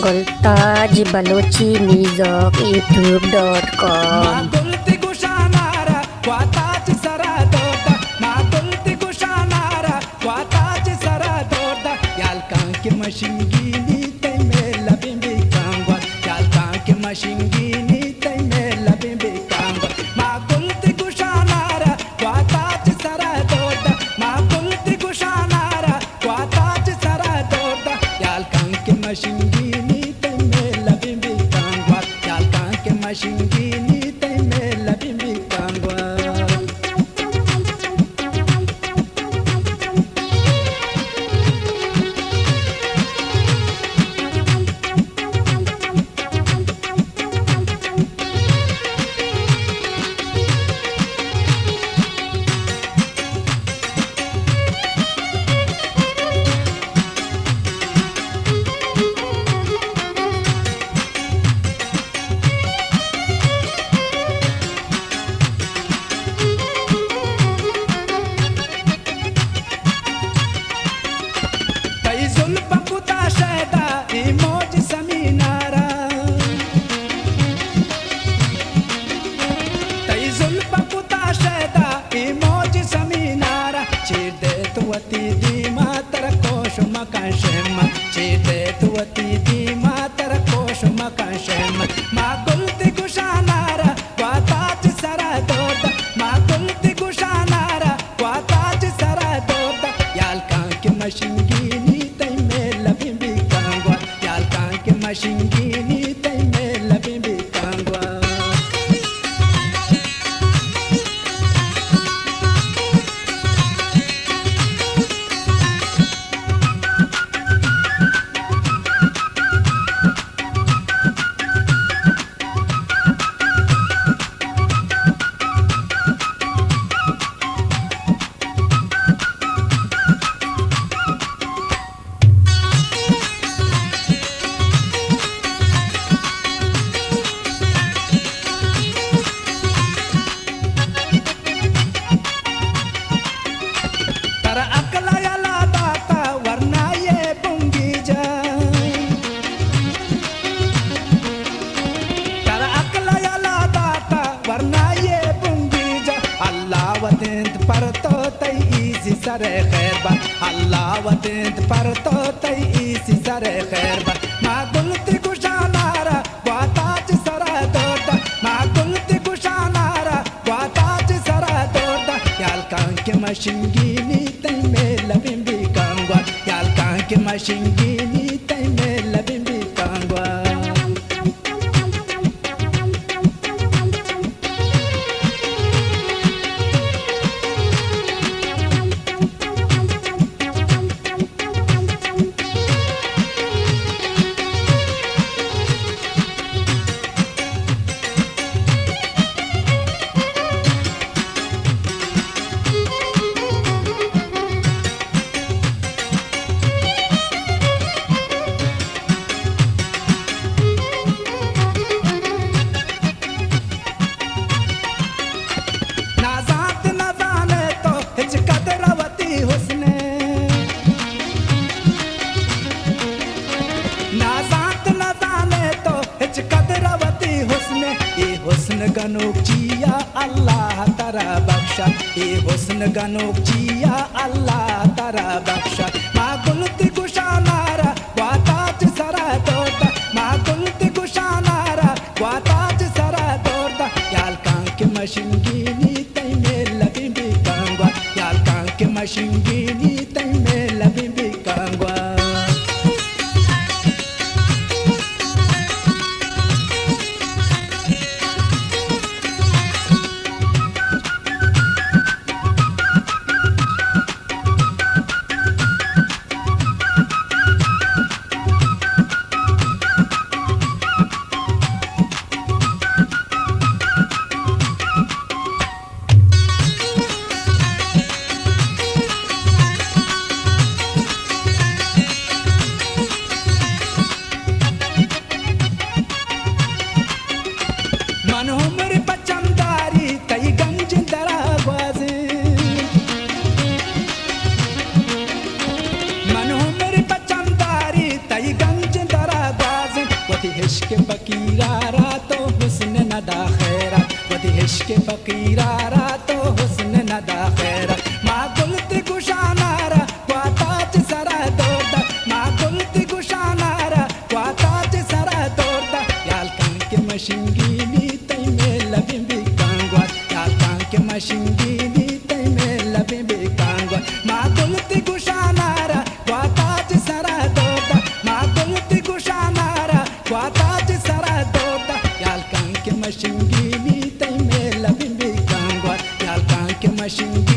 गुलताज Balochi music youtube.com Magulti gushanara kwatachi saradoda Magulti gushanara kwatachi saradoda Yalkan ke mashingini tay mela bimbi kangwa Yalkan ke mashingini tay mela bimbi kangwa Magulti gushanara kwatachi saradoda Magulti gushanara kwatachi saradoda Yalkan ke mashingini tay mela bimbi kangwa Yalkan ke mashingini tay mela bimbi kangwa Magulti gushanara kwatachi saradoda Magulti gushanara kwatachi saradoda Yalkan ke mashingini tay mela bimbi kangwa Yalkan ke mashingini tay mela bimbi kangwa sare khairba Allah watent par to tai isi sare khairba Magulti gushanara kwatachi saradoda Magulti gushanara kwatachi saradoda Yalkan ke mashingini tay mela bimbi kangwa Yalkan ke mashingini tay mela bimbi kangwa गनोक जिया अल्लाह तारा बख्शा ए हुस्न गनोक जिया अल्लाह तारा बख्शा मागुल्ती गुशानारा वाताच सरा दोता मागुल्ती गुशानारा वाताच सरा दोता यालकां के मशिंगिनी तै मेला बिंबी कांगवा यालकां के मशिंगिनी तै मेला बिंबी कांगवा फकीरारा तो हुस्न नदा खैरा वदी इश्क फकीरारा तो हुस्न नदा खैरा मा गुलती गुशानारा वाताच सरा दोरदा मा गुलती गुशानारा वाताच सरा दोरदा याल कान के मशिंगीनी तई में लबी बिकांगवा याल कान के मशिंगीनी तई में लबी बिकांगवा मा गुलती गुशानारा वाताच सरा दोरदा मा गुलती गुशानारा वाताच सरा दोरदा याल कान के मशिंगीनी तई में लबी बिकांगवा याल कान के मशिंगी